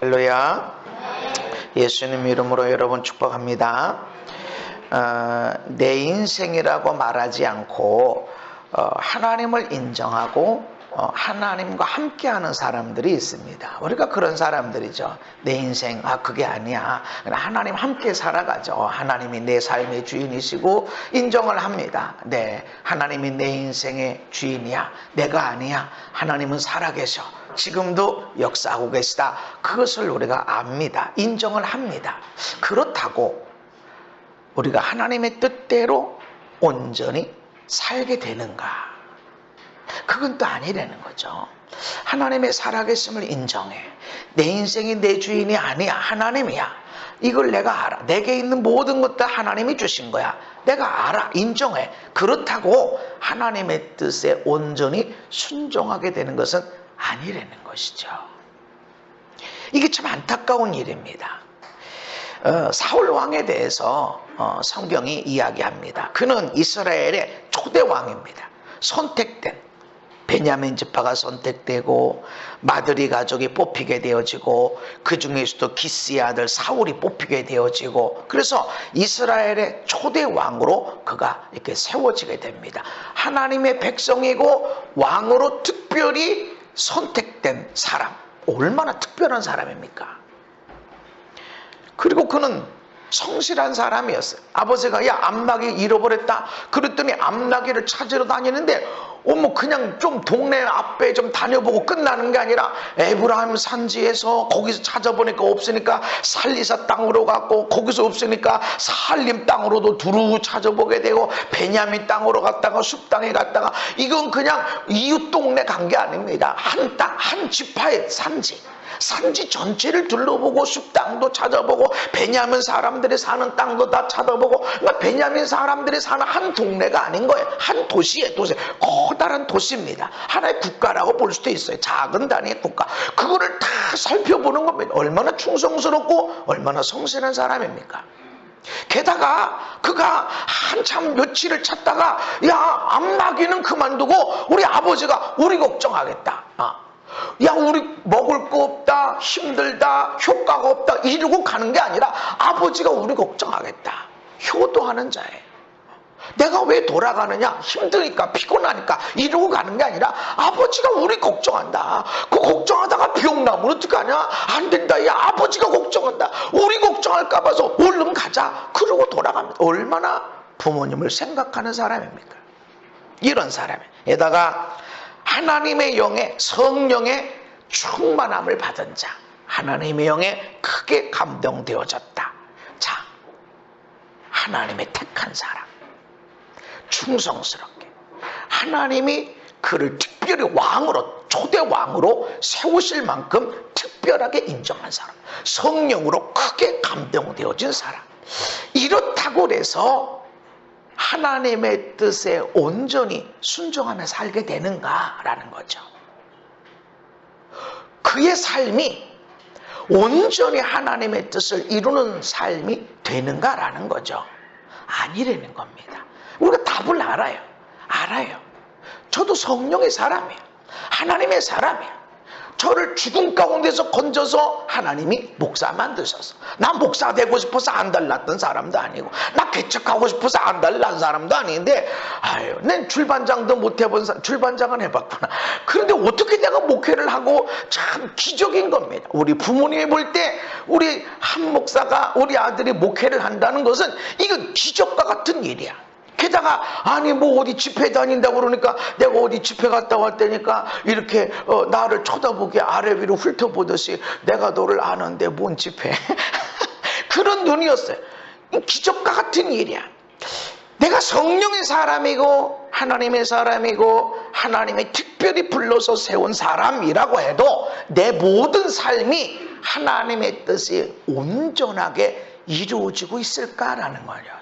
할렐루야. 예수님 이름으로 여러분 축복합니다. 내 인생이라고 말하지 않고 하나님을 인정하고 하나님과 함께하는 사람들이 있습니다. 우리가 그런 사람들이죠. 내 인생 그게 아니야. 하나님 함께 살아가죠. 하나님이 내 삶의 주인이시고 인정을 합니다. 네, 하나님이 내 인생의 주인이야. 내가 아니야. 하나님은 살아계셔. 지금도 역사하고 계시다. 그것을 우리가 압니다. 인정을 합니다. 그렇다고 우리가 하나님의 뜻대로 온전히 살게 되는가? 그건 또 아니라는 거죠. 하나님의 살아계심을 인정해. 내 인생이 내 주인이 아니야. 하나님이야. 이걸 내가 알아. 내게 있는 모든 것도 하나님이 주신 거야. 내가 알아. 인정해. 그렇다고 하나님의 뜻에 온전히 순종하게 되는 것은 아니라는 것이죠. 이게 참 안타까운 일입니다. 사울 왕에 대해서 성경이 이야기합니다. 그는 이스라엘의 초대 왕입니다. 선택된 베냐민 지파가 선택되고 마드리 가족이 뽑히게 되어지고 그 중에서도 기스의 아들 사울이 뽑히게 되어지고 그래서 이스라엘의 초대 왕으로 그가 이렇게 세워지게 됩니다. 하나님의 백성이고 왕으로 특별히 선택된 사람. 얼마나 특별한 사람입니까? 그리고 그는 성실한 사람이었어요. 아버지가 암나귀 잃어버렸다. 그랬더니 암나귀를 찾으러 다니는데 그냥 좀 동네 앞에 좀 다녀보고 끝나는 게 아니라 에브라임 산지에서 거기서 찾아보니까 없으니까 살리사 땅으로 갔고 거기서 없으니까 살림 땅으로도 두루 찾아보게 되고 베냐민 땅으로 갔다가 숲 땅에 갔다가 이건 그냥 이웃 동네 간 게 아닙니다. 한 땅, 한 지파의 산지 전체를 둘러보고 숲 땅도 찾아보고 베냐민 사람들이 사는 땅도 다 찾아보고 그러니까 베냐민 사람들이 사는 한 동네가 아닌 거예요. 한 도시에 커다란 도시입니다. 하나의 국가라고 볼 수도 있어요. 작은 단위의 국가. 그거를 다 살펴보는 겁니다. 얼마나 충성스럽고 얼마나 성실한 사람입니까? 게다가 그가 한참 며칠을 찾다가 암나귀는 그만두고 우리 아버지가 우리 걱정하겠다. 우리 먹을 거 없다, 힘들다, 효과가 없다 이러고 가는 게 아니라 아버지가 우리 걱정하겠다. 효도하는 자예요. 내가 왜 돌아가느냐? 힘드니까 피곤하니까 이러고 가는 게 아니라 아버지가 우리 걱정한다. 그 걱정하다가 병 나면 어떡하냐? 안 된다. 아버지가 걱정한다. 우리 걱정할까 봐서 얼른 가자. 그러고 돌아갑니다. 얼마나 부모님을 생각하는 사람입니까? 이런 사람이에요. 게다가 하나님의 영에 성령의 충만함을 받은 자, 하나님의 영에 크게 감동되어졌다. 자, 하나님의 택한 사람, 충성스럽게 하나님이 그를 특별히 왕으로, 초대 왕으로 세우실 만큼 특별하게 인정한 사람, 성령으로 크게 감동되어진 사람. 이렇다고 해서 하나님의 뜻에 온전히 순종하며 살게 되는가라는 거죠. 그의 삶이 온전히 하나님의 뜻을 이루는 삶이 되는가라는 거죠. 아니라는 겁니다. 우리가 답을 알아요. 저도 성령의 사람이에요. 하나님의 사람이에요. 저를 죽음 가운데서 건져서 하나님이 목사 만드셔서 나 목사 되고 싶어서 안달났던 사람도 아니고 나 개척하고 싶어서 안달난 사람도 아닌데 난 출반장도 못 해본 출반장은 해봤구나. 그런데 어떻게 내가 목회를 하고 참 기적인 겁니다. 우리 부모님이 볼 때 우리 한 목사가 우리 아들이 목회를 한다는 것은 이건 기적과 같은 일이야. 게다가 어디 집회 다닌다고 그러니까 내가 어디 집회 갔다 왔다니까 이렇게 나를 쳐다보게 아래 위로 훑어보듯이 내가 너를 아는데 뭔 집회 그런 눈이었어요. 기적과 같은 일이야. 내가 성령의 사람이고 하나님의 사람이고 하나님이 특별히 불러서 세운 사람이라고 해도 내 모든 삶이 하나님의 뜻이 온전하게 이루어지고 있을까라는 거예요.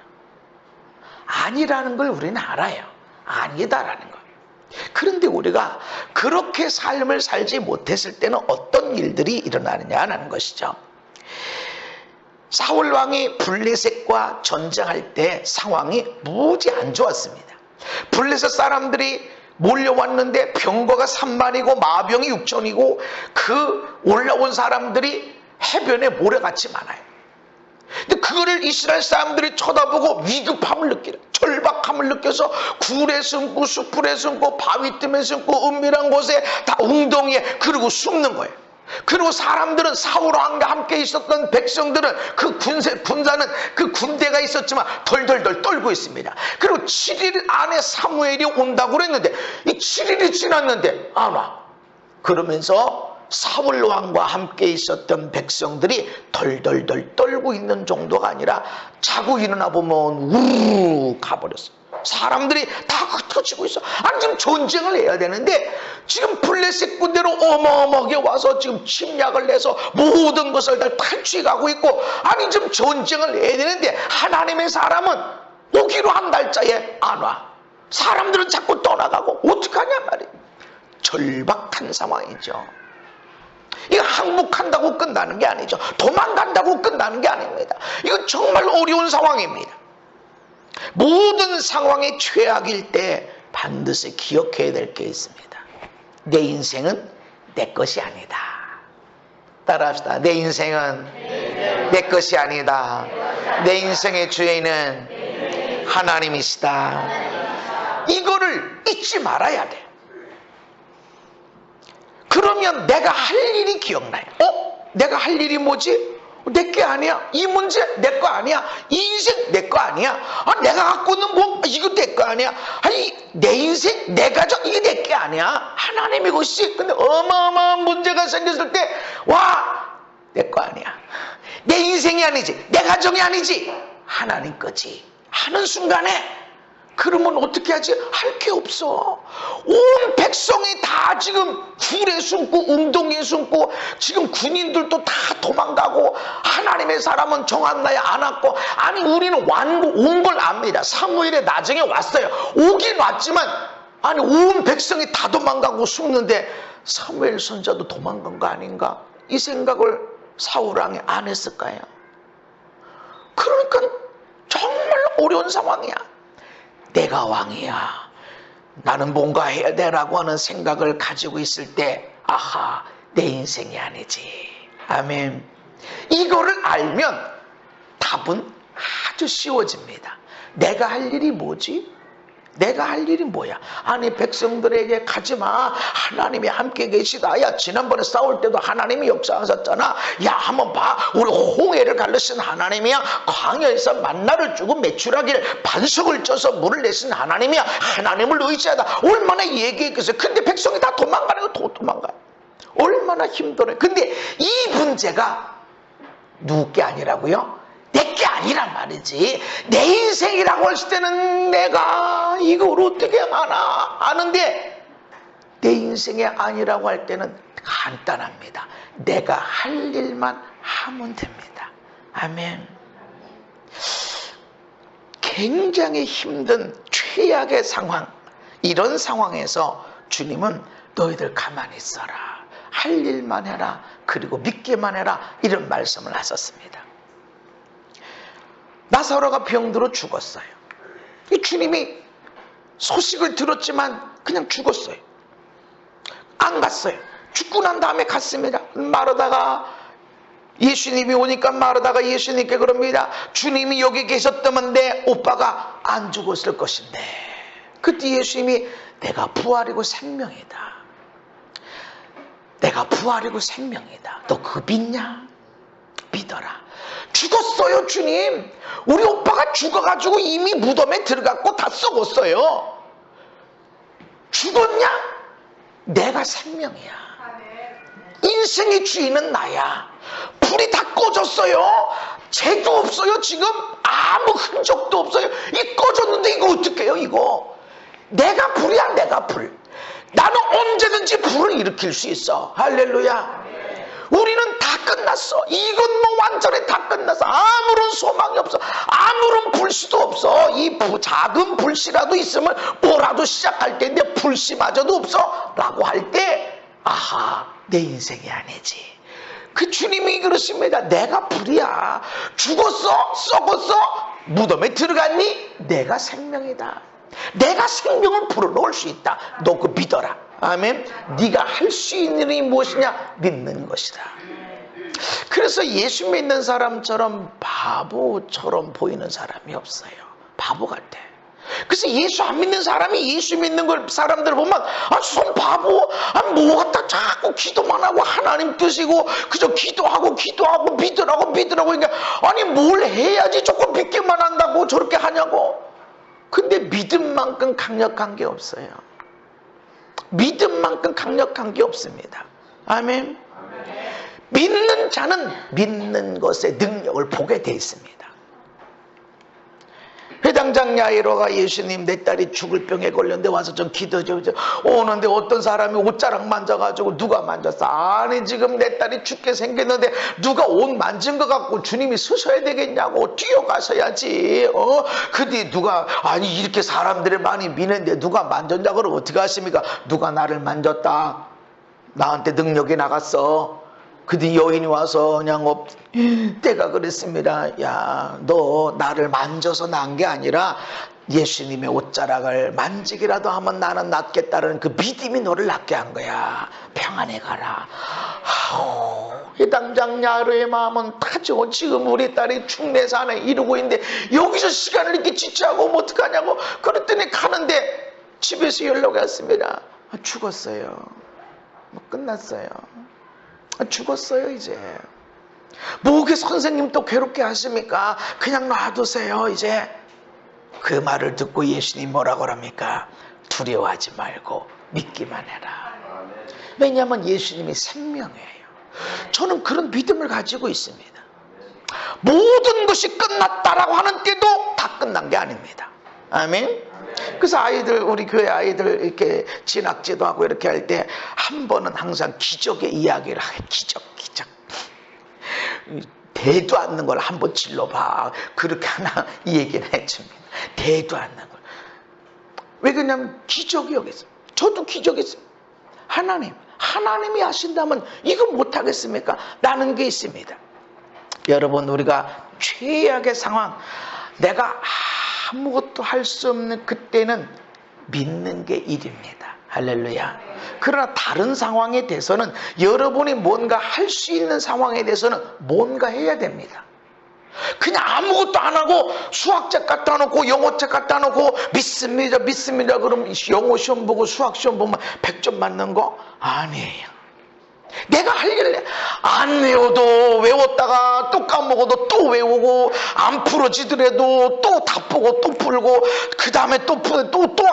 아니라는 걸 우리는 알아요. 아니다라는 거. 그런데 우리가 그렇게 삶을 살지 못했을 때는 어떤 일들이 일어나느냐라는 것이죠. 사울 왕이 블레셋과 전쟁할 때 상황이 무지 안 좋았습니다. 블레셋 사람들이 몰려왔는데 병거가 3만이고 마병이 6천이고 그 올라온 사람들이 해변에 모래같이 많아요. 근데 그거를 이스라엘 사람들이 쳐다보고 위급함을 느끼는, 절박함을 느껴서 굴에 숨고 숯불에 숨고 바위 틈에 숨고 은밀한 곳에 다 웅덩이에 그러고 숨는 거예요. 그리고 사람들은 사울왕과 함께 있었던 백성들은 그 군사는 그 군대가 있었지만 덜덜덜 떨고 있습니다. 그리고 7일 안에 사무엘이 온다고 그랬는데 이 7일이 지났는데 안 와. 그러면서 사울왕과 함께 있었던 백성들이 덜덜덜 떨고 있는 정도가 아니라 자고 일어나 보면 우르르 가버렸어. 사람들이 다 흩어지고 있어. 아니 지금 전쟁을 해야 되는데 지금 블레셋 군대로 어마어마하게 와서 지금 침략을 해서 모든 것을 다 탈취해가고 있고, 아니 지금 전쟁을 해야 되는데 하나님의 사람은 오기로 한 달짜에 안 와. 사람들은 자꾸 떠나가고 어떡하냐 말이에요. 절박한 상황이죠. 이거 항복한다고 끝나는 게 아니죠. 도망간다고 끝나는 게 아닙니다. 이건 정말 어려운 상황입니다. 모든 상황이 최악일 때 반드시 기억해야 될 게 있습니다. 내 인생은 내 것이 아니다. 따라합시다. 내 인생은 내 것이 아니다. 내 인생의 주인은 하나님이시다. 이거를 잊지 말아야 돼. 그러면 내가 할 일이 기억나요. 내가 할 일이 뭐지? 내 게 아니야. 이 문제 내 거 아니야. 이 인생 내 거 아니야. 내가 갖고 있는 뭐 이거 내 거 아니야. 아니 내 인생 내 가족 이게 내 게 아니야. 하나님의 것이. 근데 어마어마한 문제가 생겼을 때 와 내 거 아니야. 내 인생이 아니지. 내 가정이 아니지. 하나님 거지. 하는 순간에 그러면 어떻게 하지? 할 게 없어. 온 백성이 다 지금 굴에 숨고 웅덩이에 숨고 지금 군인들도 다 도망가고 하나님의 사람은 정한나에 안 왔고, 아니 우리는 온 걸 압니다. 사무엘에 나중에 왔어요. 오긴 왔지만 아니 온 백성이 다 도망가고 숨는데 사무엘 선지자도 도망간 거 아닌가? 이 생각을 사울왕이 안 했을까요? 그러니까 정말 어려운 상황이야. 내가 왕이야. 나는 뭔가 해야 돼라고 하는 생각을 가지고 있을 때 아하 내 인생이 아니지. 아멘. 이거를 알면 답은 아주 쉬워집니다. 내가 할 일이 뭐지? 내가 할 일이 뭐야? 아니 백성들에게 가지마. 하나님이 함께 계시다. 야 지난번에 싸울 때도 하나님이 역사하셨잖아. 야 한번 봐. 우리 홍해를 갈르신 하나님이야. 광야에서 만나를 주고 메추라기를 반석을 쪄서 물을 내신 하나님이야. 하나님을 의지하다. 얼마나 얘기했겠어요. 근데 백성이 다 도망가는 거 도망가요. 얼마나 힘들어요. 근데 이 문제가 누구 게 아니라고요? 내 게 아니란 말이지. 내 인생이라고 했을 때는 내가 이걸 어떻게 하나 아는데 내 인생이 아니라고 할 때는 간단합니다. 내가 할 일만 하면 됩니다. 아멘. 굉장히 힘든 최악의 상황, 이런 상황에서 주님은 너희들 가만히 있어라. 할 일만 해라. 그리고 믿기만 해라. 이런 말씀을 하셨습니다. 나사로가 병들어 죽었어요. 이 주님이 소식을 들었지만 그냥 죽었어요. 안 갔어요. 죽고 난 다음에 갔습니다. 마르다가 예수님이 오니까 마르다가 예수님께 그럽니다. 주님이 여기 계셨다면 내 오빠가 안 죽었을 것인데. 그때 예수님이 내가 부활이고 생명이다. 내가 부활이고 생명이다. 너 그거 믿냐? 믿어라. 죽었어요 주님. 우리 오빠가 죽어가지고 이미 무덤에 들어갔고 다 썩었어요. 죽었냐? 내가 생명이야. 인생의 주인은 나야. 불이 다 꺼졌어요. 재도 없어요. 지금 아무 흔적도 없어요. 이 꺼졌는데 이거 어떡해요 이거. 내가 불이야. 내가 불. 나는 언제든지 불을 일으킬 수 있어. 할렐루야. 우리는 다 끝났어. 이건 뭐 완전히 다 끝났어. 아무런 소망이 없어. 아무런 불씨도 없어. 이 작은 불씨라도 있으면 뭐라도 시작할 텐데 불씨마저도 없어 라고 할 때 아하 내 인생이 아니지. 그 주님이 그러십니다. 내가 불이야. 죽었어? 썩었어? 무덤에 들어갔니? 내가 생명이다. 내가 생명을 불어넣을 수 있다. 너 그거 믿어라. 아멘. 네가 할 수 있는 일이 무엇이냐? 믿는 것이다. 그래서 예수 믿는 사람처럼 바보처럼 보이는 사람이 없어요. 바보 같아. 그래서 예수 안 믿는 사람이 예수 믿는 걸 사람들 보면 좀 바보, 뭐 갖다 자꾸 기도만 하고 하나님 뜻이고 그저 기도하고 믿으라고 그러니까 아니 뭘 해야지 조금 믿기만 한다고 저렇게 하냐고. 근데 믿음만큼 강력한 게 없어요. 믿음만큼 강력한 게 없습니다. 아멘. 믿는 자는 믿는 것의 능력을 보게 돼 있습니다. 회당장 야이로가 예수님 내 딸이 죽을 병에 걸렸는데 와서 좀 기도 좀 오는데 어떤 사람이 옷자락 만져가지고 누가 만졌어? 아니 지금 내 딸이 죽게 생겼는데 누가 옷 만진 것 같고 주님이 서셔야 되겠냐고 뛰어가셔야지. 그 뒤 누가 아니 이렇게 사람들이 많이 미는데 누가 만졌냐 그러면 어떻게 하십니까? 누가 나를 만졌다. 나한테 능력이 나갔어. 그 뒤 여인이 와서 그냥 때가 그랬습니다. 야, 너 나를 만져서 난 게 아니라 예수님의 옷자락을 만지기라도 하면 나는 낫겠다는 그 믿음이 너를 낫게 한 거야. 평안에 가라. 회당장 야르의 마음은 타죠. 지금 우리 딸이 충내산에 이루고 있는데 여기서 시간을 이렇게 지체하고 오면 어떡하냐고. 그랬더니 가는데 집에서 연락이 왔습니다. 죽었어요. 끝났어요. 죽었어요 이제. 뭐게 선생님 또 괴롭게 하십니까? 그냥 놔두세요 이제. 그 말을 듣고 예수님 뭐라고 합니까? 두려워하지 말고 믿기만 해라. 왜냐하면 예수님이 생명이에요. 저는 그런 믿음을 가지고 있습니다. 모든 것이 끝났다라고 하는 때도 다 끝난 게 아닙니다. 아멘. 그래서 아이들, 우리 교회 아이들 이렇게 진학제도 하고 이렇게 할 때 한 번은 항상 기적의 이야기를 하게. 기적 대도 않는 걸 한번 질러봐. 그렇게 하나 이 얘기를 해줍니다. 대도 않는 걸. 왜 그러냐면 기적이 여기 있어요. 저도 기적이 있어요. 하나님이 하신다면 이거 못하겠습니까? 라는 게 있습니다. 여러분, 우리가 최악의 상황, 내가 아무것도 할 수 없는 그때는 믿는 게 일입니다. 할렐루야. 그러나 다른 상황에 대해서는, 여러분이 뭔가 할 수 있는 상황에 대해서는 뭔가 해야 됩니다. 그냥 아무것도 안 하고 수학책 갖다 놓고 영어책 갖다 놓고 믿습니다 그럼 영어 시험 보고 수학 시험 보면 100점 맞는 거 아니에요. 내가 할 일을 안 외워도 외웠다가 또 까먹어도 또 외우고, 안 풀어지더라도 또 다 보고 또 풀고, 그 다음에 또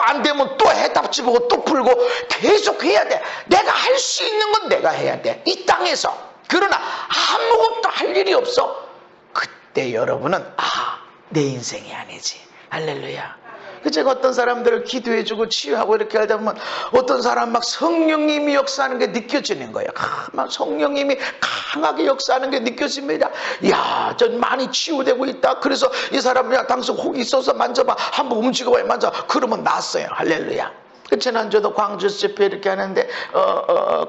안 되면 또 해답지 보고 또 풀고, 계속 해야 돼. 내가 할 수 있는 건 내가 해야 돼, 이 땅에서. 그러나 아무것도 할 일이 없어. 그때 여러분은 내 인생이 아니지. 할렐루야. 제가 어떤 사람들을 기도해주고 치유하고 이렇게 하다 보면 어떤 사람 막 성령님이 역사하는 게 느껴지는 거예요. 막 성령님이 강하게 역사하는 게 느껴집니다. 야, 전 많이 치유되고 있다. 그래서 이 사람, 야, 당신 혹 있어서 만져봐. 한번 움직여봐요. 만져. 그러면 낫어요. 할렐루야. 지난주도 광주 집회 이렇게 하는데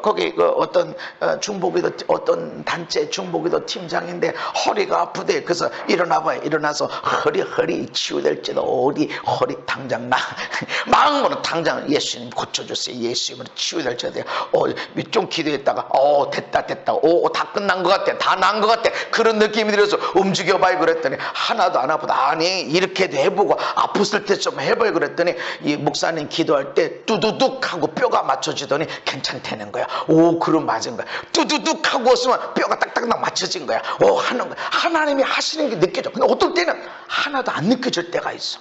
거기 어떤 중보기도, 어떤 단체 중보기도 팀장인데 허리가 아프대. 그래서 일어나봐요. 일어나서 허리 치유될지도, 어디 허리 당장 마음으로 당장 예수님 고쳐주세요. 예수님으로 치유될지도. 좀 기도했다가 됐다. 다 끝난 것 같아. 다 난 것 같아. 그런 느낌이 들어서 움직여봐요. 그랬더니 하나도 안 아프다. 아니, 이렇게도 해보고 아팠을 때 좀 해봐요. 그랬더니 이 목사님 기도할 때 뚜두둑 하고 뼈가 맞춰지더니 괜찮다는 거야. 그럼 맞은 거야. 뚜두둑 하고 있으면 뼈가 딱딱 맞춰진 거야. 하는 거야. 하나님이 하시는 게 느껴져. 근데 어떨 때는 하나도 안 느껴질 때가 있어.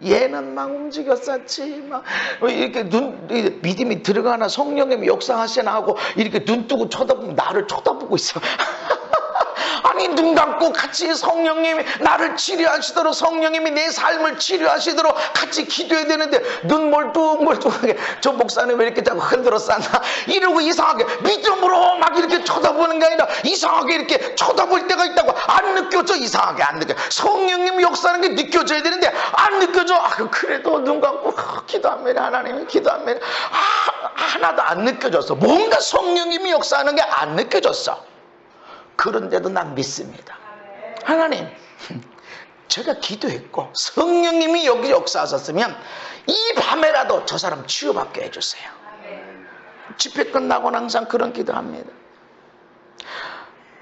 얘는 막 움직였었지. 막 이렇게 믿음이 들어가나 성령님이 역사하시나 하고 이렇게 눈 뜨고 쳐다보면 나를 쳐다보고 있어. 아니, 눈 감고 같이 성령님이 나를 치료하시도록, 성령님이 내 삶을 치료하시도록 같이 기도해야 되는데 눈 멀뚱멀뚱하게 저 목사님 왜 이렇게 자꾸 흔들어 쌌나 이러고 이상하게 믿음으로 막 이렇게 쳐다보는 게 아니라 이상하게 이렇게 쳐다볼 때가 있다고. 안 느껴져. 이상하게 안 느껴져. 성령님 역사하는 게 느껴져야 되는데 안 느껴져. 그래도 눈 감고 기도합니다. 하나님 기도합니다. 하나도 안 느껴졌어. 뭔가 성령님이 역사하는 게 안 느껴졌어. 그런데도 난 믿습니다. 하나님, 제가 기도했고 성령님이 여기 역사하셨으면 이 밤에라도 저 사람 치유받게 해주세요. 집회 끝나고는 항상 그런 기도합니다.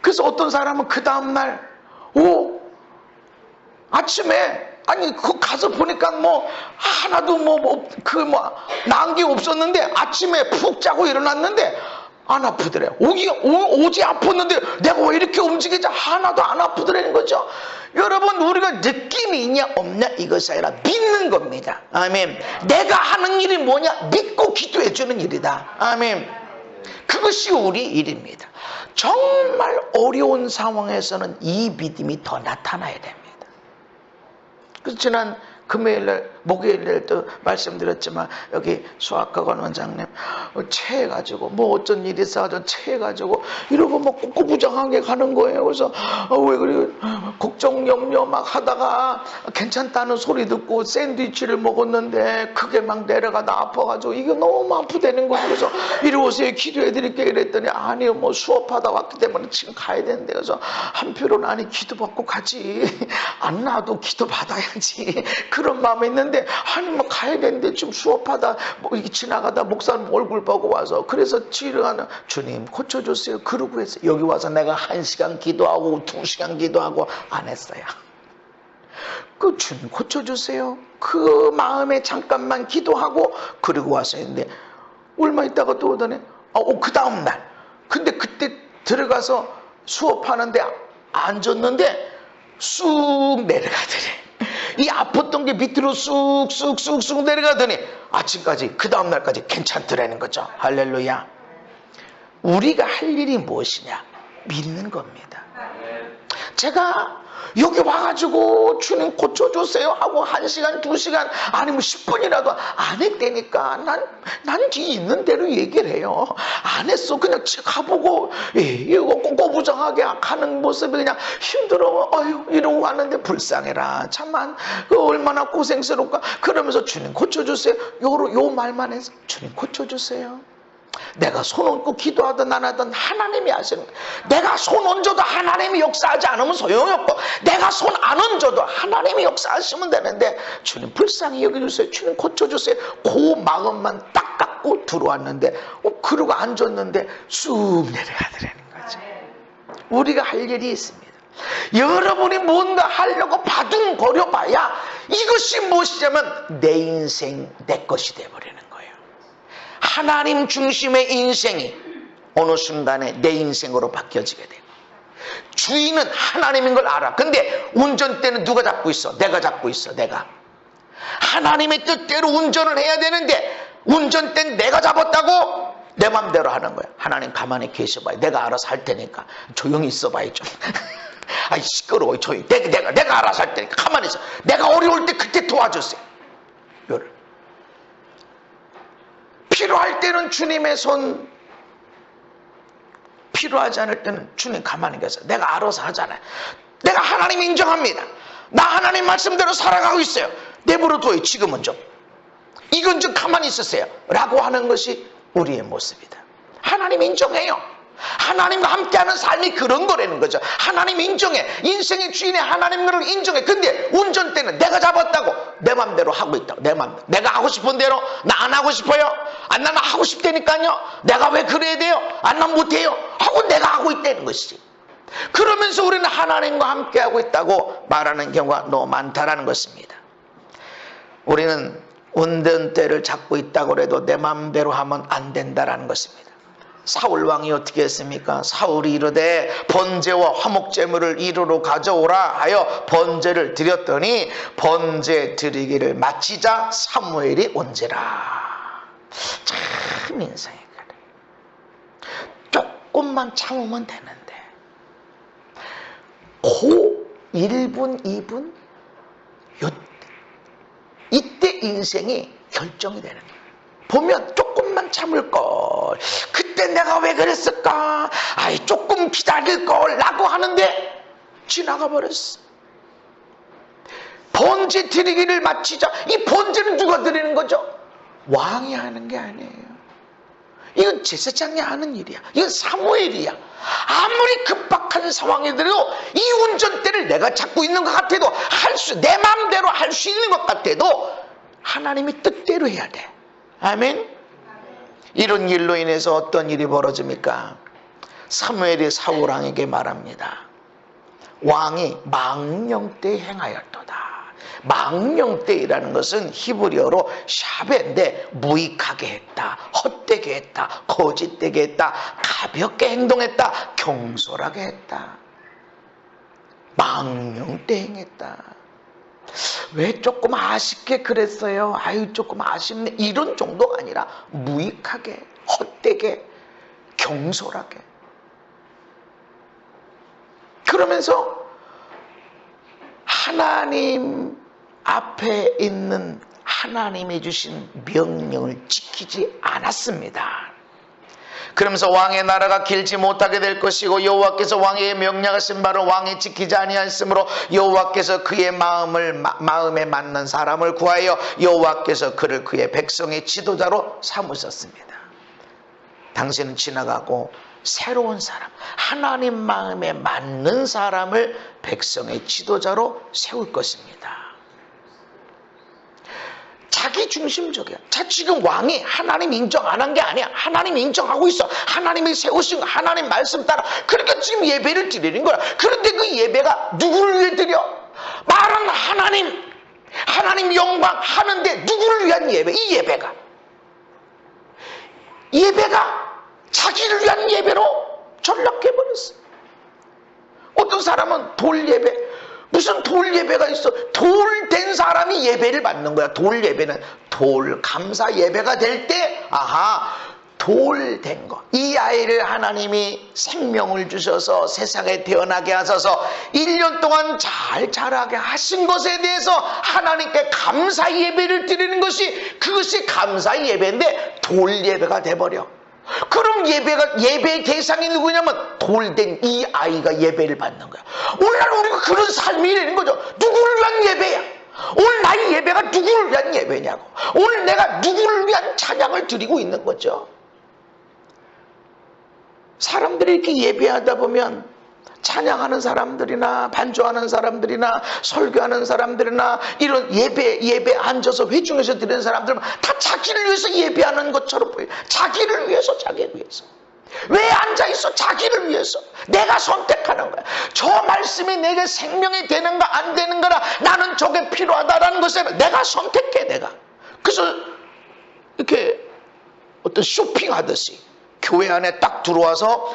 그래서 어떤 사람은 그 다음날 아침에 아니 그 가서 보니까 뭐 하나도 나은 게 없었는데 아침에 푹 자고 일어났는데 안 아프더래. 오지 아팠는데 내가 왜 이렇게 움직이지 하나도 안 아프더라는 거죠. 여러분, 우리가 느낌이 있냐 없냐 이것이 아니라 믿는 겁니다. 아멘. 내가 하는 일이 뭐냐 믿고 기도해 주는 일이다. 아멘. 그것이 우리 일입니다. 정말 어려운 상황에서는 이 믿음이 더 나타나야 됩니다. 그래서 지난 금요일날 목요일날도 말씀드렸지만 여기 수학학원 원장님 체해가지고 뭐 어쩐 일이 있어가지고 체해가지고 이러고 뭐 꾸꾸부정하게 가는 거예요. 그래서 왜 그래 걱정 염려 막 하다가 괜찮다는 소리 듣고 샌드위치를 먹었는데 그게 막 내려가다 아파가지고 이게 너무 아프다는 거예요. 그래서 이리 오세요 기도해 드릴게요 이랬더니 아니요 뭐 수업하다 왔기 때문에 지금 가야 되는데 그래서 한편으로는 아니 기도받고 가지 안 나와도 기도받아야지 그런 마음이 있는데 아니 뭐 가야 되는데 지금 수업하다 뭐 이렇게 지나가다 목사님 얼굴 보고 와서 그래서 지르하는 주님 고쳐주세요 그러고 했어요. 여기 와서 내가 1시간 기도하고 2시간 기도하고 안 했어요. 그 주님 고쳐주세요 그 마음에 잠깐만 기도하고 그러고 와서 했는데 얼마 있다가 또 오더니 그 다음날 근데 그때 들어가서 수업하는데 앉았는데 쑥 내려가더래. 이 아팠던 게 밑으로 쑥쑥쑥쑥 내려가더니 아침까지 그 다음날까지 괜찮더라는 거죠. 할렐루야. 우리가 할 일이 무엇이냐 믿는 겁니다. 제가 여기 와가지고 주님 고쳐주세요 하고 1시간 2시간 아니면 10분이라도 안 했다니까 난 뒤에 있는 대로 얘기를 해요. 안 했어. 그냥 가보고 이거 꼬꼬부정하게 가는 모습이 그냥 힘들어 이러고 왔는데 불쌍해라 참만 얼마나 고생스러울까. 그러면서 주님 고쳐주세요 요 말만 해서 주님 고쳐주세요. 내가 손 얹고 기도하든 안 하든 하나님이 하시는 거예요. 내가 손 얹어도 하나님이 역사하지 않으면 소용이 없고 내가 손 안 얹어도 하나님이 역사하시면 되는데 주님 불쌍히 여겨주세요 주님 고쳐주세요 그 마음만 딱 갖고 들어왔는데 그러고 앉았는데 쑥 내려가더라는 거죠. 우리가 할 일이 있습니다. 여러분이 뭔가 하려고 바둥거려 봐야 이것이 무엇이냐면 내 인생 내 것이 돼버리는 거예요. 하나님 중심의 인생이 어느 순간에 내 인생으로 바뀌어지게 되고 주인은 하나님인 걸 알아. 근데 운전대는 누가 잡고 있어? 내가 잡고 있어. 내가 하나님의 뜻대로 운전을 해야 되는데 운전대는 내가 잡았다고 내 맘대로 하는 거야. 하나님 가만히 계셔봐요. 내가 알아서 할 테니까 조용히 있어봐요 좀. 아이 시끄러워 조용히. 내가 알아서 할 테니까 가만히 있어. 내가 어려울 때 그때 도와주세요. 필요할 때는 주님의 손, 필요하지 않을 때는 주님 가만히 계세요. 내가 알아서 하잖아요. 내가 하나님 인정합니다. 나 하나님 말씀대로 살아가고 있어요. 내버려둬요. 지금은 좀. 이건 좀 가만히 있으세요. 라고 하는 것이 우리의 모습이다. 하나님 인정해요. 하나님과 함께하는 삶이 그런 거라는 거죠. 하나님 인정해. 인생의 주인의 하나님을 인정해. 근데 운전대는 내가 잡았다고 내 맘대로 하고 있다고. 내 맘대로. 내가 하고 싶은 대로. 나 안 하고 싶어요. 나는 하고 싶다니까요. 내가 왜 그래야 돼요? 난 못해요. 하고 내가 하고 있다는 것이지. 그러면서 우리는 하나님과 함께하고 있다고 말하는 경우가 너무 많다라는 것입니다. 우리는 운전대를 잡고 있다고 해도 내 맘대로 하면 안 된다라는 것입니다. 사울 왕이 어떻게 했습니까? 사울이 이르되 번제와 화목제물을 이루러 가져오라 하여 번제를 드렸더니 번제 드리기를 마치자 사무엘이 온지라. 참 인생이 그래. 조금만 참으면 되는데 그 1분 2분 이때 인생이 결정이 되는 거예요. 보면 조금만 참을걸. 그때 내가 왜 그랬을까? 아이 조금 기다릴걸 라고 하는데 지나가 버렸어. 번제 드리기를 마치자. 이 번제는 누가 드리는 거죠? 왕이 하는 게 아니에요. 이건 제사장이 하는 일이야. 이건 사무엘이야. 아무리 급박한 상황이더라도 이 운전대를 내가 잡고 있는 것 같아도 내 마음대로 할 수 있는 것 같아도 하나님의 뜻대로 해야 돼. 아멘. 이런 일로 인해서 어떤 일이 벌어집니까? 사무엘이 사울왕에게 말합니다. 왕이 망령때 행하였도다. 망령때이라는 것은 히브리어로 샤베인데 무익하게 했다, 헛되게 했다, 거짓되게 했다, 가볍게 행동했다, 경솔하게 했다. 망령때 행했다. 왜 조금 아쉽게 그랬어요? 아유 조금 아쉽네, 이런 정도가 아니라 무익하게, 헛되게, 경솔하게. 그러면서 하나님 앞에 있는 하나님이 주신 명령을 지키지 않았습니다. 그러면서 왕의 나라가 길지 못하게 될 것이고 여호와께서 왕에게 명령하신 바를 왕이 지키지 아니하였으므로 여호와께서 그의 마음에 맞는 사람을 구하여 여호와께서 그를 그의 백성의 지도자로 삼으셨습니다. 당신은 지나가고 새로운 사람, 하나님 마음에 맞는 사람을 백성의 지도자로 세울 것입니다. 자기 중심적이야. 지금 왕이 하나님 인정 안 한 게 아니야. 하나님 인정하고 있어. 하나님이 세우신 하나님 말씀 따라. 그러니까 지금 예배를 드리는 거야. 그런데 그 예배가 누구를 위해 드려? 말은 하나님 영광 하는데 누구를 위한 예배? 이 예배가 자기를 위한 예배로 전락해버렸어. 어떤 사람은 돌 예배, 무슨 돌 예배가 있어? 돌 된 사람이 예배를 받는 거야. 돌 예배는 돌 감사 예배가 될 때, 아하, 돌 된 거. 이 아이를 하나님이 생명을 주셔서 세상에 태어나게 하셔서 1년 동안 잘 자라게 하신 것에 대해서 하나님께 감사 예배를 드리는 그것이 감사 예배인데 돌 예배가 돼버려. 그럼 예배의 대상이 누구냐면 돌된 이 아이가 예배를 받는 거야. 오늘날 우리가 그런 삶이 되는 거죠. 누구를 위한 예배야? 오늘 나의 예배가 누구를 위한 예배냐고. 오늘 내가 누구를 위한 찬양을 드리고 있는 거죠. 사람들이 이렇게 예배하다 보면 찬양하는 사람들이나 반주하는 사람들이나 설교하는 사람들이나 이런 예배 앉아서 회중에서 드리는 사람들은 다 자기를 위해서 예배하는 것처럼 보여요. 자기를 위해서. 왜 앉아있어? 자기를 위해서. 내가 선택하는 거야. 저 말씀이 내게 생명이 되는가 안 되는가라, 나는 저게 필요하다라는 것을 내가 선택해. 내가 그래서 이렇게 어떤 쇼핑하듯이 교회 안에 딱 들어와서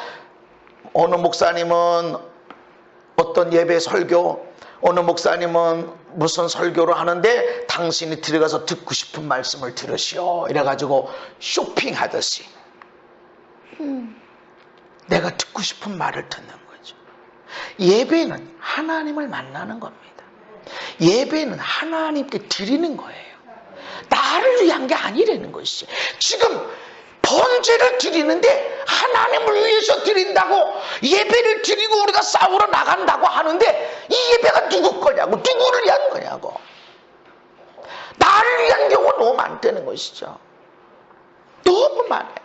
어느 목사님은 어떤 예배 설교, 어느 목사님은 무슨 설교를 하는데 당신이 들어가서 듣고 싶은 말씀을 들으시오, 이래가지고 쇼핑하듯이 내가 듣고 싶은 말을 듣는 거죠. 예배는 하나님을 만나는 겁니다. 예배는 하나님께 드리는 거예요. 나를 위한 게 아니라는 것이. 지금 번제를 드리는데 하나님을 위해서 드린다고 예배를 드리고 우리가 싸우러 나간다고 하는데 이 예배가 누구 거냐고, 누구를 위한 거냐고. 나를 위한 경우가 너무 많다는 것이죠. 너무 많아요.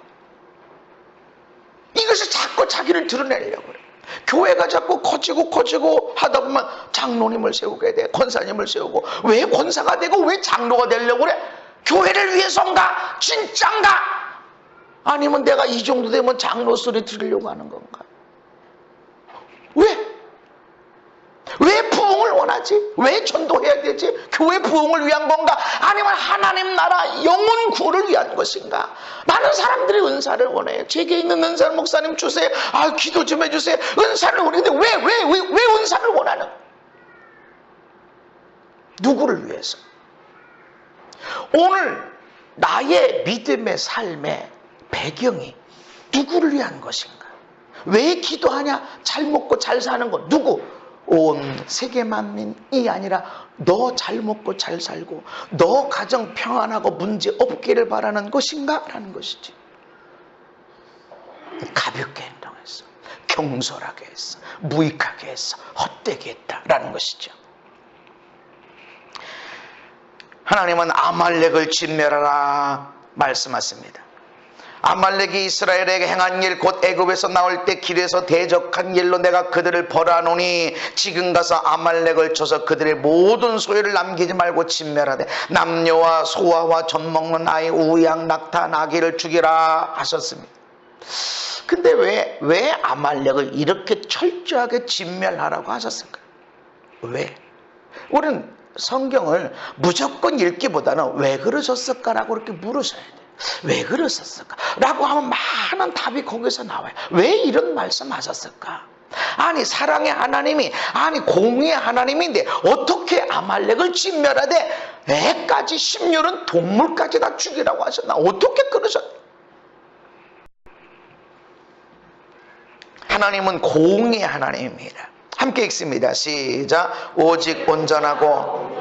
이것이 자꾸 자기를 드러내려고 그래. 교회가 자꾸 커지고 하다 보면 장로님을 세우게 돼, 권사님을 세우고. 왜 권사가 되고 왜 장로가 되려고 그래? 교회를 위해서인가? 진짠가? 아니면 내가 이 정도 되면 장로 소리 들으려고 하는 건가? 왜 부흥을 원하지? 왜 전도해야 되지? 교회 부흥을 위한 건가? 아니면 하나님 나라 영혼 구원을 위한 것인가? 많은 사람들이 은사를 원해요. 제게 있는 은사를 목사님 주세요. 기도 좀 해주세요. 은사를 원하는데 왜 은사를 원하는? 누구를 위해서? 오늘 나의 믿음의 삶의 배경이 누구를 위한 것인가? 왜 기도하냐? 잘 먹고 잘 사는 거 누구? 온 세계만민이 아니라 너 잘 먹고 잘 살고 너 가정 평안하고 문제 없기를 바라는 것인가? 라는 것이지. 가볍게 행동했어, 경솔하게 했어, 무익하게 했어, 헛되게 했다라는 것이죠. 하나님은 아말렉을 진멸하라 말씀하십니다. 아말렉이 이스라엘에게 행한 일, 곧 애굽에서 나올 때 길에서 대적한 일로 내가 그들을 벌하노니 지금 가서 아말렉을 쳐서 그들의 모든 소유를 남기지 말고 진멸하되 남녀와 소아와 젖먹는 아이, 우양, 낙타, 나귀를 죽이라 하셨습니다. 근데 왜 아말렉을 이렇게 철저하게 진멸하라고 하셨을까요? 왜? 우리는 성경을 무조건 읽기보다는 왜 그러셨을까라고 이렇게 물으셔야 돼요. 왜 그러셨을까? 라고 하면 많은 답이 거기서 나와요. 왜 이런 말씀 하셨을까? 아니 사랑의 하나님이, 아니 공의의 하나님인데 어떻게 아말렉을 진멸하되 애까지 심령은 동물까지 다 죽이라고 하셨나? 어떻게 그러셨나? 하나님은 공의의 하나님입니다. 함께 읽습니다. 시작. 오직 온전하고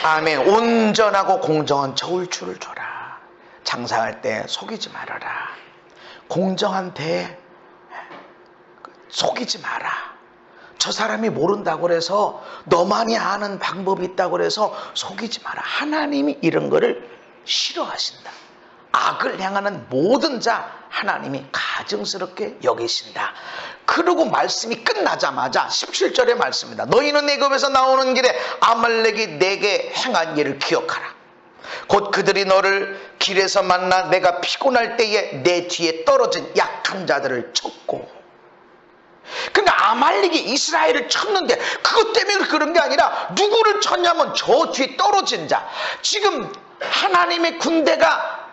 아멘. 온전하고 공정한 저울추를 줘라. 장사할 때 속이지 말아라. 공정한 데 속이지 마라. 저 사람이 모른다고 해서 너만이 아는 방법이 있다고 해서 속이지 마라. 하나님이 이런 거를 싫어하신다. 악을 향하는 모든 자 하나님이 가증스럽게 여기신다. 그러고 말씀이 끝나자마자 17절의 말씀입니다. 너희는 애굽에서 나오는 길에 아말렉이 내게 행한 일을 기억하라. 곧 그들이 너를 길에서 만나 내가 피곤할 때에 내 뒤에 떨어진 약한 자들을 쳤고. 그러니까 아말렉이 이스라엘을 쳤는데 그것 때문에 그런 게 아니라 누구를 쳤냐면 저 뒤에 떨어진 자. 지금 하나님의 군대가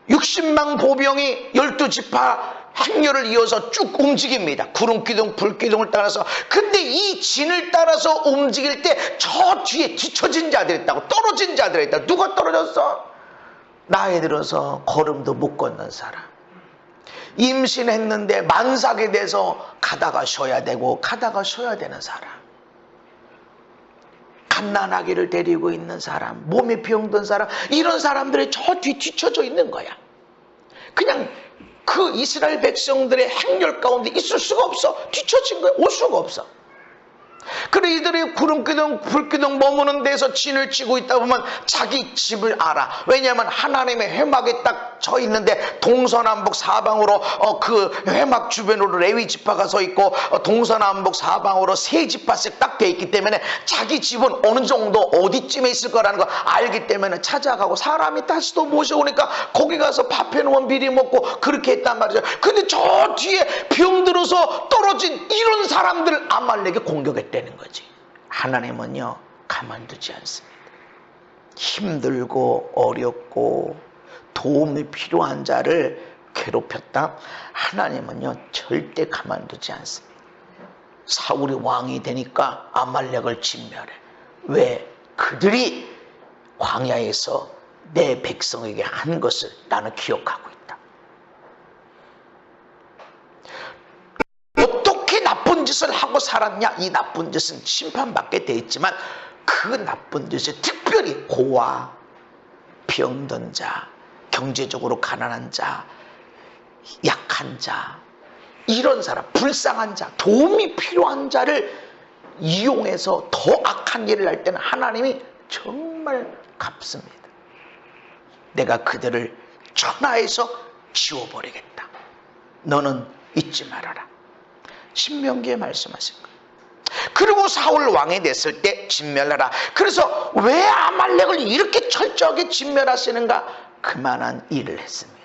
60만 보병이 12지파 행렬을 이어서 쭉 움직입니다. 구름기둥 불기둥을 따라서. 근데 이 진을 따라서 움직일 때 저 뒤에 뒤처진 자들이 있다고. 떨어진 자들이 있다고. 누가 떨어졌어? 나이 들어서 걸음도 못 걷는 사람, 임신했는데 만삭이 돼서 가다가 쉬어야 되고 가다가 쉬어야 되는 사람, 갓난아기를 데리고 있는 사람, 몸에 병든 사람, 이런 사람들이 저 뒤 뒤쳐져 있는 거야. 그냥 그 이스라엘 백성들의 행렬 가운데 있을 수가 없어. 뒤처진 거야. 올 수가 없어. 그래 이들이 구름기둥 불기둥 머무는 데서 진을 치고 있다 보면 자기 집을 알아. 왜냐하면 하나님의 회막에 딱 쳐 있는데 동서남북 사방으로 그 회막 주변으로 레위 지파가 서 있고 동서남북 사방으로 세 지파씩 딱 돼 있기 때문에 자기 집은 어느 정도 어디쯤에 있을 거라는 거 알기 때문에 찾아가고, 사람이 다시 또 모셔오니까 거기 가서 밥 해놓으면 미리 먹고 그렇게 했단 말이죠. 근데 저 뒤에 병들어서 떨어진 이런 사람들 아말렉이 공격했다는 거지. 하나님은요 가만두지 않습니다. 힘들고 어렵고 도움이 필요한 자를 괴롭혔다. 하나님은요 절대 가만두지 않습니다. 사울이 왕이 되니까 아말렉을 진멸해. 왜? 그들이 광야에서 내 백성에게 한 것을 나는 기억하고 있다. 어떻게 나쁜 짓을 하고 살았냐? 이 나쁜 짓은 심판받게 돼 있지만 그 나쁜 짓에 특별히 고아, 병든 자, 경제적으로 가난한 자, 약한 자, 이런 사람, 불쌍한 자, 도움이 필요한 자를 이용해서 더 악한 일을 할 때는 하나님이 정말 갚습니다. 내가 그들을 천하에서 지워버리겠다. 너는 잊지 말아라. 신명기에 말씀하신 거예요. 그리고 사울 왕이 됐을 때 진멸하라. 그래서 왜 아말렉을 이렇게 철저하게 진멸하시는가? 그만한 일을 했습니다.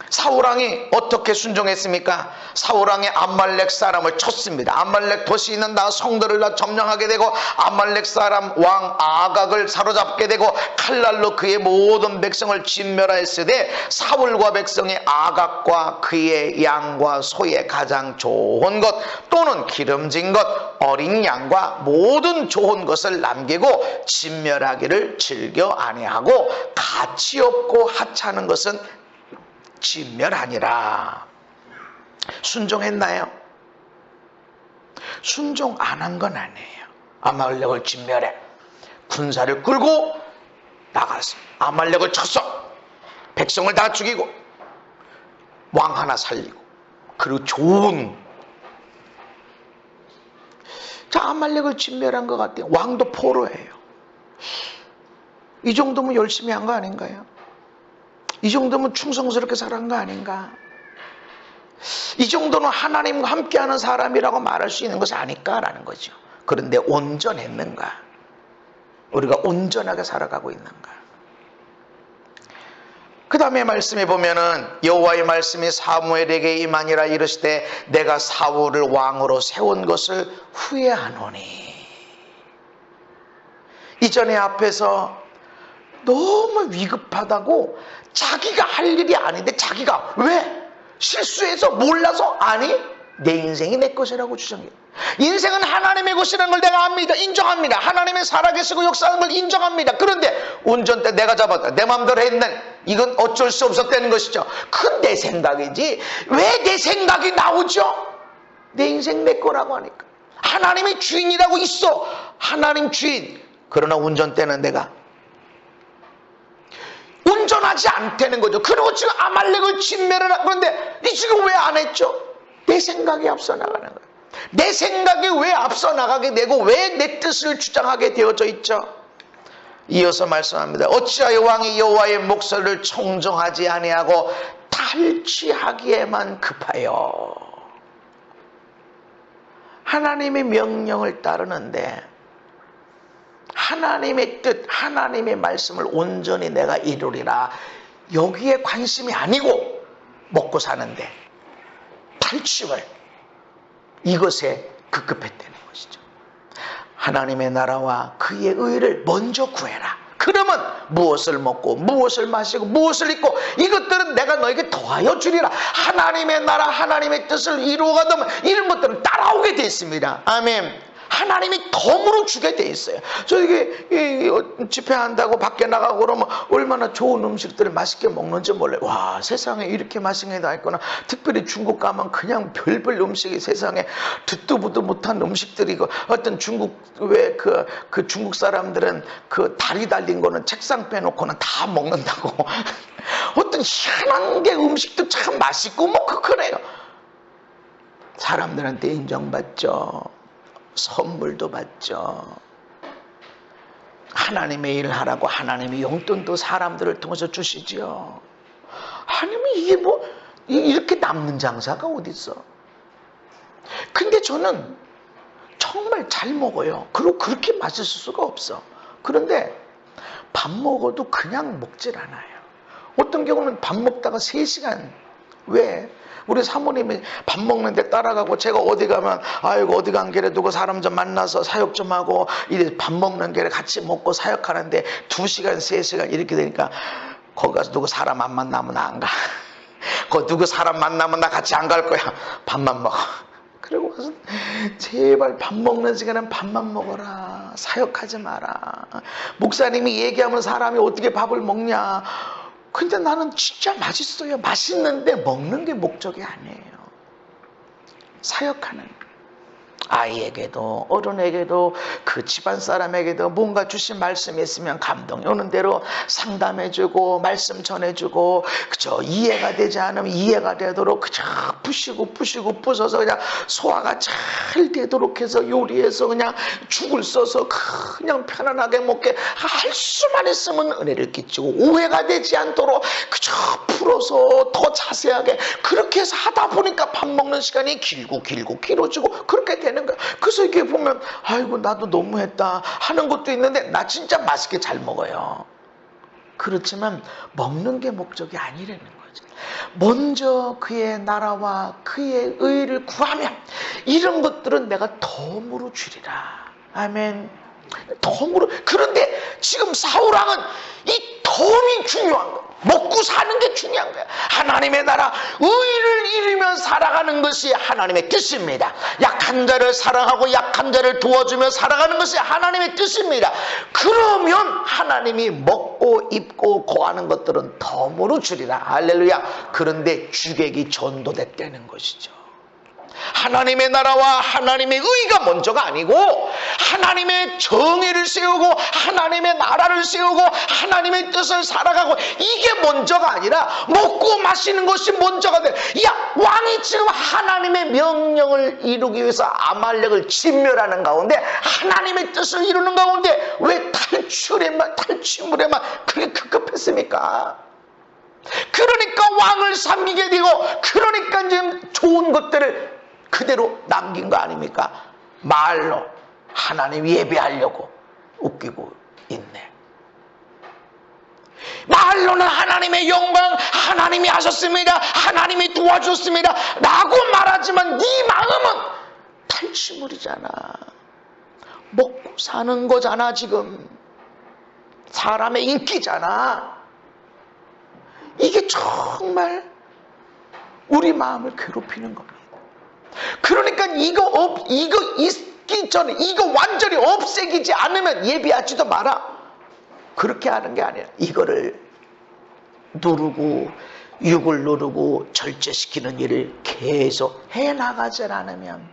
사울왕이 어떻게 순종했습니까? 사울왕이 아말렉 사람을 쳤습니다. 아말렉 도시 있는 다 성들을 다 점령하게 되고 아말렉 사람 왕 아각을 사로잡게 되고 칼날로 그의 모든 백성을 진멸하였으되 사울과 백성이 아각과 그의 양과 소의 가장 좋은 것 또는 기름진 것 어린 양과 모든 좋은 것을 남기고 진멸하기를 즐겨 아니하고 가치 없고 하찮은 것은 진멸하니라. 순종했나요? 순종 안 한 건 아니에요. 아말렉을 진멸해 군사를 끌고 나갔습니다. 아말렉을 쳤어. 백성을 다 죽이고 왕 하나 살리고, 그리고 좋은, 자 아말렉을 진멸한 것 같아요. 왕도 포로예요. 이 정도면 열심히 한 거 아닌가요? 이 정도면 충성스럽게 살아간 거 아닌가? 이 정도는 하나님과 함께하는 사람이라고 말할 수 있는 것이 아닐까라는 거죠. 그런데 온전했는가? 우리가 온전하게 살아가고 있는가? 그 다음에 말씀해 보면은 여호와의 말씀이 사무엘에게 임하니라 이르시되 내가 사울을 왕으로 세운 것을 후회하노니. 이전에 앞에서 너무 위급하다고 자기가 할 일이 아닌데 자기가 왜? 실수해서 몰라서? 아니, 내 인생이 내 것이라고 주장해요. 인생은 하나님의 것이라는 걸 내가 압니다. 인정합니다. 하나님의 살아계시고 역사하는 걸 인정합니다. 그런데 운전대 내가 잡았다. 내 마음대로 했는 이건 어쩔 수 없었다는 것이죠. 그건 내 생각이지 왜 내 생각이 나오죠? 내 인생 내 거라고 하니까. 하나님의 주인이라고 있어. 하나님 주인. 그러나 운전대는 내가 운전하지 않다는 거죠. 그리고 지금 아말렉을 진멸을 그런데 이 지금 왜 안 했죠? 내 생각이 앞서 나가는 거예요. 내 생각이 왜 앞서 나가게 되고 왜 내 뜻을 주장하게 되어져 있죠? 이어서 말씀합니다. 어찌하여 왕이 여호와의 목소리를 청정하지 아니하고 탈취하기에만 급하여. 하나님의 명령을 따르는데 하나님의 뜻, 하나님의 말씀을 온전히 내가 이루리라 여기에 관심이 아니고 먹고 사는데 탈취를 이것에 급급했다는 것이죠. 하나님의 나라와 그의 의를 먼저 구해라. 그러면 무엇을 먹고 무엇을 마시고 무엇을 입고 이것들은 내가 너에게 더하여 주리라. 하나님의 나라 하나님의 뜻을 이루어가다 보면 이런 것들은 따라오게 되어 있습니다. 아멘. 하나님이 덤으로 주게 돼 있어요. 저 이게 집회한다고 밖에 나가고 그러면 얼마나 좋은 음식들을 맛있게 먹는지 몰라요. 와, 세상에 이렇게 맛있는 게 다 있구나. 특별히 중국 가면 그냥 별별 음식이 세상에 듣도 보도 못한 음식들이고 어떤 중국 왜 그 중국 사람들은 그 다리 달린 거는 책상 빼놓고는 다 먹는다고. 어떤 희한한 게 음식도 참 맛있고 뭐 그래요. 사람들한테 인정받죠. 선물도 받죠. 하나님의 일을 하라고 하나님의 용돈도 사람들을 통해서 주시죠. 하나님이 이게 뭐 이렇게 남는 장사가 어디 있어? 근데 저는 정말 잘 먹어요. 그리고 그렇게 맛있을 수가 없어. 그런데 밥 먹어도 그냥 먹질 않아요. 어떤 경우는 밥 먹다가 3시간 왜? 우리 사모님이 밥 먹는데 따라가고 제가 어디 가면 아이고 어디 간 길에 누구 사람 좀 만나서 사역 좀 하고 이래 밥 먹는 길에 같이 먹고 사역하는데 2시간 3시간 이렇게 되니까 거기 가서 누구 사람 안 만나면 안 가. 거기 누구 사람 만나면 나 같이 안 갈 거야. 밥만 먹어. 그리고 가서 제발 밥 먹는 시간은 밥만 먹어라. 사역하지 마라. 목사님이 얘기하면 사람이 어떻게 밥을 먹냐. 근데 나는 진짜 맛있어요. 맛있는데 먹는 게 목적이 아니에요. 사역하는 아이에게도 어른에게도 그 집안 사람에게도 뭔가 주신 말씀이 있으면 감동이 오는 대로 상담해주고 말씀 전해주고 그저 이해가 되지 않으면 이해가 되도록 그저 부시고 부셔서 그냥 소화가 잘 되도록 해서 요리해서 그냥 죽을 써서 그냥 편안하게 먹게 할 수만 있으면 은혜를 끼치고 오해가 되지 않도록 그저 풀어서 더 자세하게 그렇게 해서 하다 보니까 밥 먹는 시간이 길고 길어지고 그렇게 되는 거야. 그래서 이렇게 보면 아이고 나도 너무했다 하는 것도 있는데 나 진짜 맛있게 잘 먹어요. 그렇지만 먹는 게 목적이 아니라는 거죠. 먼저 그의 나라와 그의 의를 구하면 이런 것들은 내가 덤으로 주리라. 아멘. 덤으로. 그런데 지금 사울왕은 이 덤이 중요한 거예요. 먹고 사는 게 중요한 거야. 하나님의 나라 의를 이루며 살아가는 것이 하나님의 뜻입니다. 약한 자를 사랑하고 약한 자를 도와주며 살아가는 것이 하나님의 뜻입니다. 그러면 하나님이 먹고 입고 거하는 것들은 덤으로 주리라. 할렐루야. 그런데 주객이 전도됐다는 것이죠. 하나님의 나라와 하나님의 의가 먼저가 아니고 하나님의 정의를 세우고 하나님의 나라를 세우고 하나님의 뜻을 살아가고 이게 먼저가 아니라 먹고 마시는 것이 먼저가 돼. 야, 왕이 지금 하나님의 명령을 이루기 위해서 아말렉을 진멸하는 가운데 하나님의 뜻을 이루는 가운데 왜 탈취물에만 그렇게 급급했습니까? 그러니까 왕을 섬기게 되고, 그러니까 지금 좋은 것들을 그대로 남긴 거 아닙니까? 말로 하나님 예배하려고 웃기고 있네. 말로는 하나님의 영광, 하나님이 하셨습니다, 하나님이 도와줬습니다 라고 말하지만 네 마음은 탈취물이잖아. 먹고 사는 거잖아. 지금 사람의 인기잖아. 이게 정말 우리 마음을 괴롭히는 겁니다. 그러니까 이거 있기 전에 이거 완전히 없애기지 않으면 예배하지도 마라. 그렇게 하는 게 아니라 이거를 누르고 육을 누르고 절제시키는 일을 계속 해나가지 않으면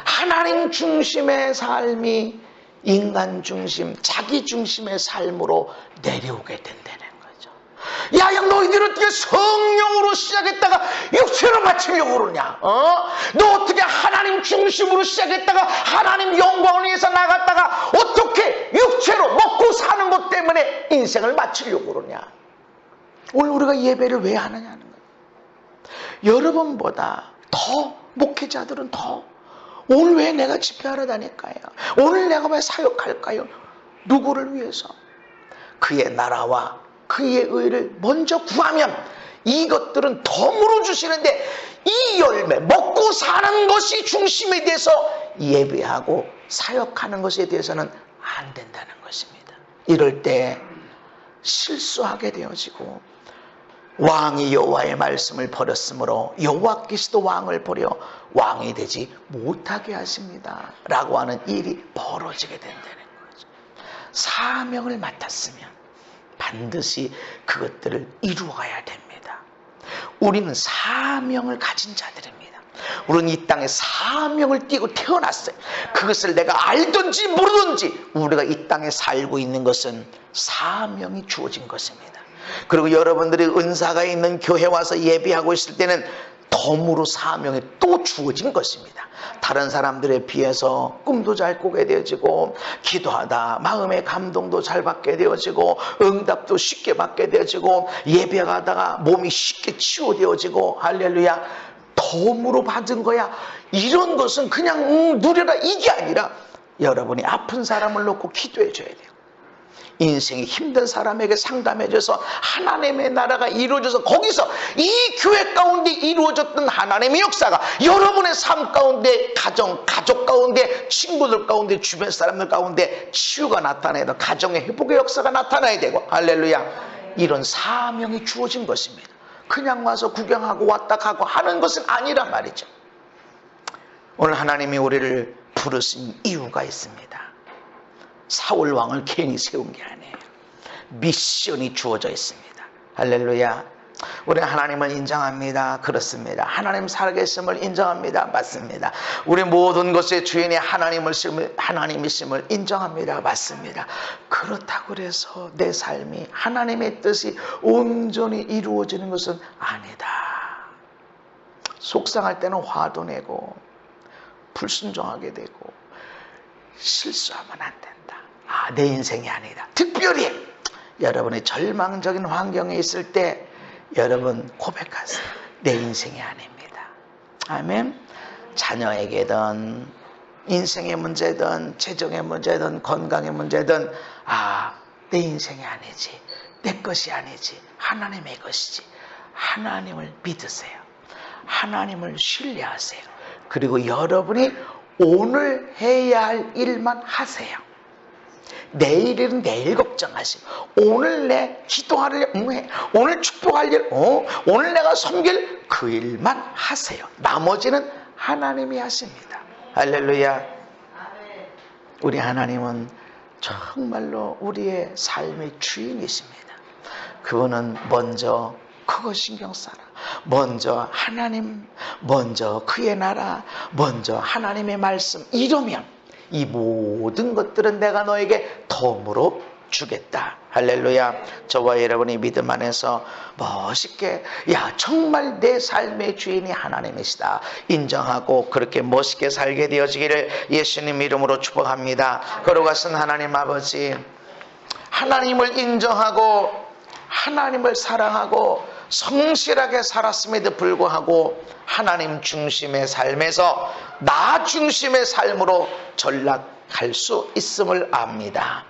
하나님 중심의 삶이 인간 중심, 자기 중심의 삶으로 내려오게 된다는 거죠. 야, 너희들은 어떻게 성령으로 시작했다가 육체로 마치려고 그러냐? 너 어떻게 하나님 중심으로 시작했다가 하나님 영광을 위해서 나갔다가 어떻게 육체로 먹고 사는 것 때문에 인생을 마치려고 그러냐? 오늘 우리가 예배를 왜 하느냐는 거예요. 여러분보다 더 목회자들은 더 오늘 왜 내가 집회하러 다닐까요? 오늘 내가 왜 사역할까요? 누구를 위해서? 그의 나라와 그의 의를 먼저 구하면 이것들은 덤으로 주시는데, 이 열매, 먹고 사는 것이 중심에 대해서 예배하고 사역하는 것에 대해서는 안 된다는 것입니다. 이럴 때 실수하게 되어지고, 왕이 여호와의 말씀을 버렸으므로 여호와께서도 왕을 버려 왕이 되지 못하게 하십니다 라고 하는 일이 벌어지게 된다는 거죠. 사명을 맡았으면 반드시 그것들을 이루어가야 됩니다. 우리는 사명을 가진 자들입니다. 우리는 이 땅에 사명을 띠고 태어났어요. 그것을 내가 알든지 모르든지 우리가 이 땅에 살고 있는 것은 사명이 주어진 것입니다. 그리고 여러분들이 은사가 있는 교회 와서 예배하고 있을 때는 덤으로 사명이 또 주어진 것입니다. 다른 사람들에 비해서 꿈도 잘 꾸게 되어지고, 기도하다 마음의 감동도 잘 받게 되어지고, 응답도 쉽게 받게 되어지고, 예배하다가 몸이 쉽게 치유되어지고, 할렐루야, 덤으로 받은 거야. 이런 것은 그냥 누려라 이게 아니라 여러분이 아픈 사람을 놓고 기도해 줘야 돼요. 인생이 힘든 사람에게 상담해줘서 하나님의 나라가 이루어져서 거기서 이 교회 가운데 이루어졌던 하나님의 역사가 여러분의 삶 가운데, 가족 가운데, 친구들 가운데, 주변 사람들 가운데 치유가 나타나야, 가정의 회복의 역사가 나타나야 되고, 할렐루야, 이런 사명이 주어진 것입니다. 그냥 와서 구경하고 왔다 가고 하는 것은 아니란 말이죠. 오늘 하나님이 우리를 부르신 이유가 있습니다. 사울 왕을 괜히 세운 게 아니에요. 미션이 주어져 있습니다. 할렐루야. 우리 하나님을 인정합니다. 그렇습니다. 하나님 살아계심을 인정합니다. 맞습니다. 우리 모든 것의 주인이 하나님이심을 인정합니다. 맞습니다. 그렇다고 해서 내 삶이 하나님의 뜻이 온전히 이루어지는 것은 아니다. 속상할 때는 화도 내고 불순종하게 되고 실수하면 안 된다. 내 인생이 아니다. 특별히 여러분의 절망적인 환경에 있을 때 여러분 고백하세요. 내 인생이 아닙니다. 아멘. 자녀에게든 인생의 문제든 재정의 문제든 건강의 문제든 내 인생이 아니지, 내 것이 아니지, 하나님의 것이지. 하나님을 믿으세요. 하나님을 신뢰하세요. 그리고 여러분이 오늘 해야 할 일만 하세요. 내일은 내일 걱정하시고, 오늘 내 기도할 일 해, 오늘 축복할 일, 오늘 내가 섬길 그 일만 하세요. 나머지는 하나님이 하십니다. 할렐루야. 우리 하나님은 정말로 우리의 삶의 주인이십니다. 그분은 먼저 그거 신경 써라. 먼저 하나님, 먼저 그의 나라, 먼저 하나님의 말씀, 이러면 이 모든 것들은 내가 너에게 덤으로 주겠다. 할렐루야. 저와 여러분이 믿음 안에서 멋있게 정말 내 삶의 주인이 하나님이시다 인정하고 그렇게 멋있게 살게 되어지기를 예수님 이름으로 축복합니다. 거룩하신 하나님 아버지, 하나님을 인정하고 하나님을 사랑하고 성실하게 살았음에도 불구하고 하나님 중심의 삶에서 나 중심의 삶으로 전락할 수 있음을 압니다.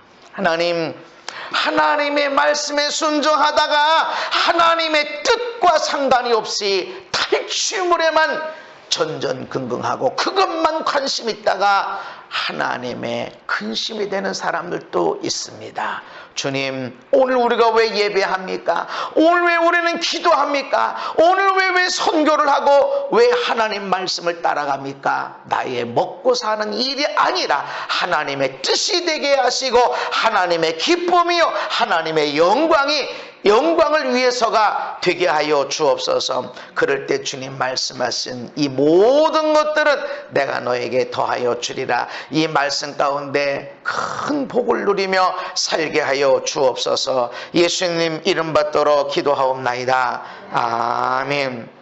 하나님의 말씀에 순종하다가 하나님의 뜻과 상관이 없이 탈취물에만 전전긍긍하고 그것만 관심 있다가 하나님의 근심이 되는 사람들도 있습니다. 주님, 오늘 우리가 왜 예배합니까? 오늘 왜 우리는 기도합니까? 오늘 왜 선교를 하고 왜 하나님 말씀을 따라갑니까? 나의 먹고 사는 일이 아니라 하나님의 뜻이 되게 하시고 하나님의 기쁨이요 하나님의 영광을 위해서가 되게 하여 주옵소서. 그럴 때 주님 말씀하신 이 모든 것들은 내가 너에게 더하여 주리라. 이 말씀 가운데 큰 복을 누리며 살게 하여 주옵소서. 예수님 이름 받들어 기도하옵나이다. 아멘.